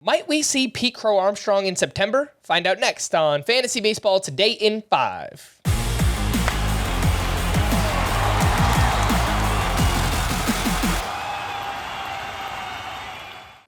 Might we see Pete Crow-Armstrong in September? Find out next on Fantasy Baseball Today in 5.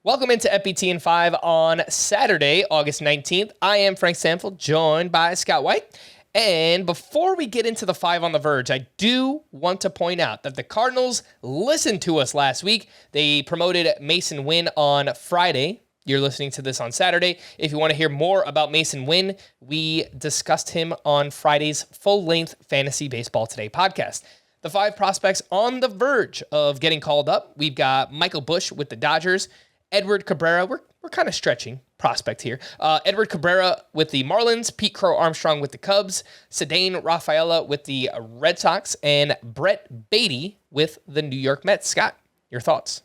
Welcome into FBT in 5 on Saturday, August 19th. I am Frank Sanford, joined by Scott White. And before we get into the 5 on the Verge, I do want to point out that the Cardinals listened to us last week. They promoted Mason Wynn on Friday. You're listening to this on Saturday. If you want to hear more about Mason Wynn, we discussed him on Friday's full-length Fantasy Baseball Today podcast. The 5 prospects on the verge of getting called up. We've got Michael Busch with the Dodgers, Edward Cabrera, we're kind of stretching prospect here. Edward Cabrera with the Marlins, Pete Crow-Armstrong with the Cubs, Ceddane Rafaela with the Red Sox, and Brett Baty with the New York Mets. Scott, your thoughts?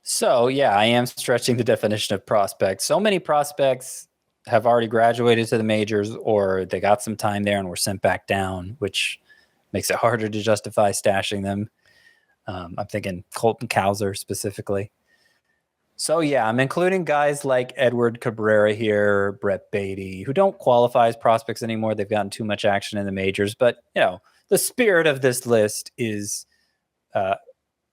So, yeah, I am stretching the definition of prospect. So many prospects have already graduated to the majors, or they got some time there and were sent back down, which makes it harder to justify stashing them. I'm thinking Colton Cowser specifically. So, yeah, I'm including guys like Edward Cabrera here, Brett Baty, who don't qualify as prospects anymore. They've gotten too much action in the majors. But, you know, the spirit of this list is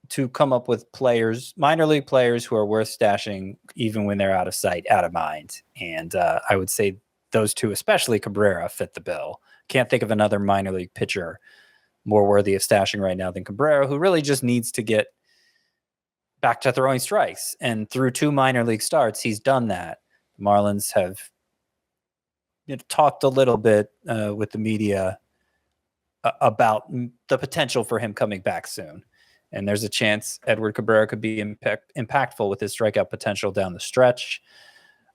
to come up with players, minor league players who are worth stashing even when they're out of sight, out of mind. And I would say those two, especially Cabrera, fit the bill. Can't think of another minor league pitcher more worthy of stashing right now than Cabrera, who really just needs to get back to throwing strikes. And through 2 minor league starts, he's done that. The Marlins have talked a little bit with the media about the potential for him coming back soon. And there's a chance Edward Cabrera could be impactful with his strikeout potential down the stretch.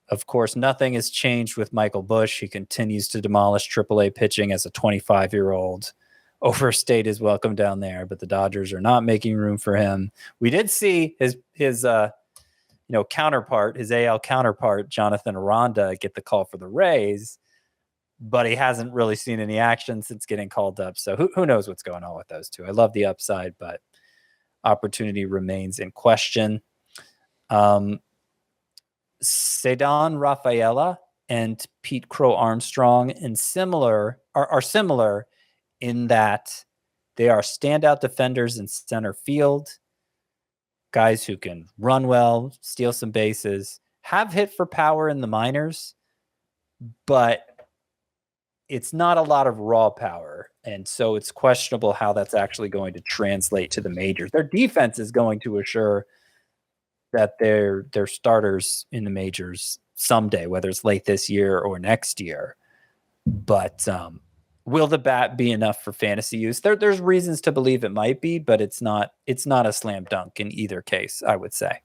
Of course, nothing has changed with Michael Busch. He continues to demolish AAA pitching as a 25-year-old. Overstayed his welcome down there, but the Dodgers are not making room for him. We did see his counterpart, his AL counterpart, Jonathan Aranda, get the call for the Rays, but he hasn't really seen any action since getting called up. So who knows what's going on with those two? I love the upside, but opportunity remains in question. Ceddane Rafaela and Pete Crow-Armstrong are similar in that they are standout defenders in center field, guys who can run well, steal some bases, have hit for power in the minors, but it's not a lot of raw power. And so it's questionable how that's actually going to translate to the majors. Their defense is going to assure that they're starters in the majors someday, whether it's late this year or next year. But will the bat be enough for fantasy use? There's reasons to believe it might be, but it's not a slam dunk in either case, I would say.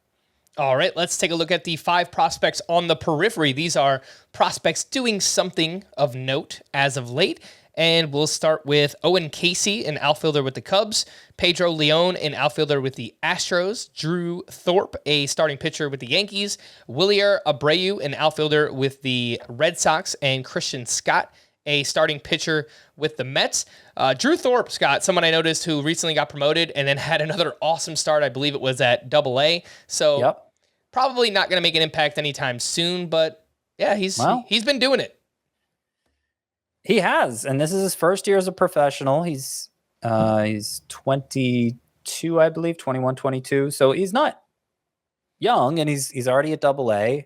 All right, let's take a look at the 5 prospects on the periphery. These are prospects doing something of note as of late. And we'll start with Owen Casey, an outfielder with the Cubs, Pedro Leon, an outfielder with the Astros, Drew Thorpe, a starting pitcher with the Yankees, Wilyer Abreu, an outfielder with the Red Sox, and Christian Scott, a starting pitcher with the Mets. Drew Thorpe, Scott, someone I noticed who recently got promoted and then had another awesome start. I believe it was at AA. So Probably not going to make an impact anytime soon, but yeah, he's been doing it. He has, and this is his first year as a professional. He's 22, I believe, 21, 22. So he's not young, and he's already at AA.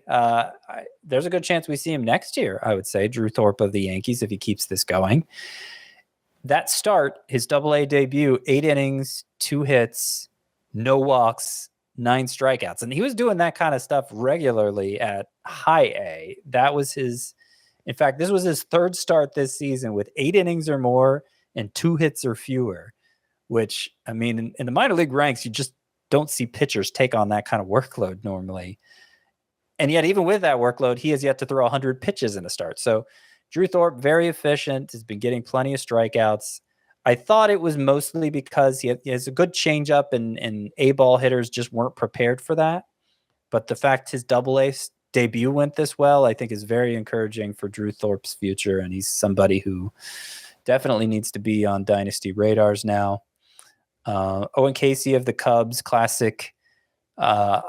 There's a good chance we see him next year, I would say, Drew Thorpe of the Yankees, if he keeps this going. That start, his AA debut, 8 innings, 2 hits, no walks, 9 strikeouts. And he was doing that kind of stuff regularly at high A. That was in fact, this was his 3rd start this season with 8 innings or more and 2 hits or fewer, which, I mean, in the minor league ranks, you just don't see pitchers take on that kind of workload normally. And yet, even with that workload, he has yet to throw 100 pitches in a start. So Drew Thorpe, very efficient, has been getting plenty of strikeouts. I thought it was mostly because he has a good changeup and A-ball hitters just weren't prepared for that. But the fact his AA debut went this well, I think is very encouraging for Drew Thorpe's future. And he's somebody who definitely needs to be on dynasty radars now. Owen Casey of the Cubs, classic guy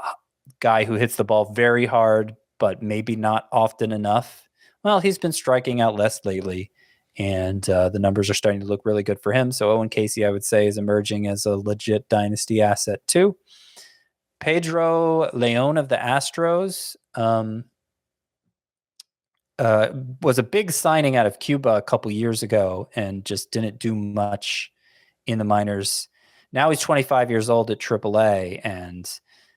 guy who hits the ball very hard, but maybe not often enough. Well, he's been striking out less lately, and the numbers are starting to look really good for him. So Owen Casey, I would say, is emerging as a legit dynasty asset too. Pedro Leon of the Astros was a big signing out of Cuba a couple years ago and just didn't do much in the minors. Now he's 25 years old at AAA, and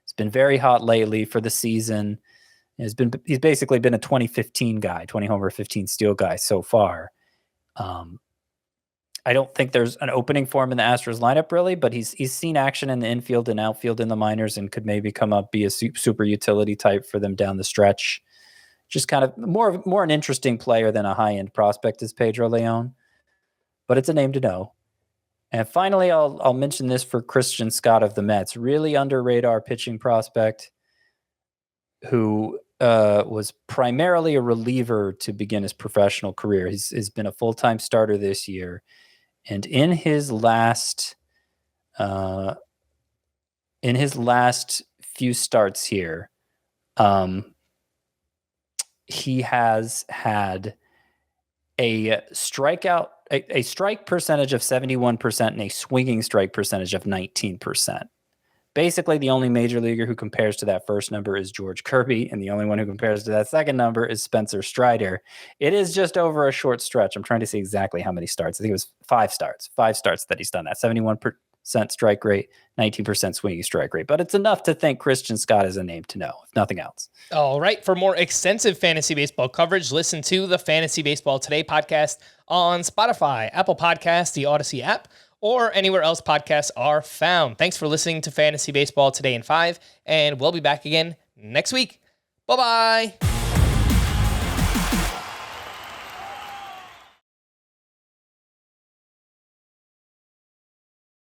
it's been very hot lately for the season. He's basically been a 2015 guy, 20 homer, 15 steal guy so far. I don't think there's an opening for him in the Astros lineup really, but he's seen action in the infield and outfield in the minors and could maybe come up, be a super utility type for them down the stretch. Just kind of more an interesting player than a high-end prospect is Pedro Leon, but it's a name to know. And finally, I'll mention this for Christian Scott of the Mets, really under radar pitching prospect who was primarily a reliever to begin his professional career. He's been a full-time starter this year. And in his last few starts here, he has had a strike percentage of 71% and a swinging strike percentage of 19%. Basically, the only major leaguer who compares to that first number is George Kirby, and the only one who compares to that second number is Spencer Strider. It is just over a short stretch. I'm trying to see exactly how many starts. I think it was 5 starts that he's done that. 71% strike rate, 19% swinging strike rate. But it's enough to think Christian Scott is a name to know, if nothing else. All right. For more extensive fantasy baseball coverage, listen to the Fantasy Baseball Today podcast on Spotify, Apple Podcasts, the Audacy app, or anywhere else podcasts are found. Thanks for listening to Fantasy Baseball Today in 5, and we'll be back again next week. Bye-bye.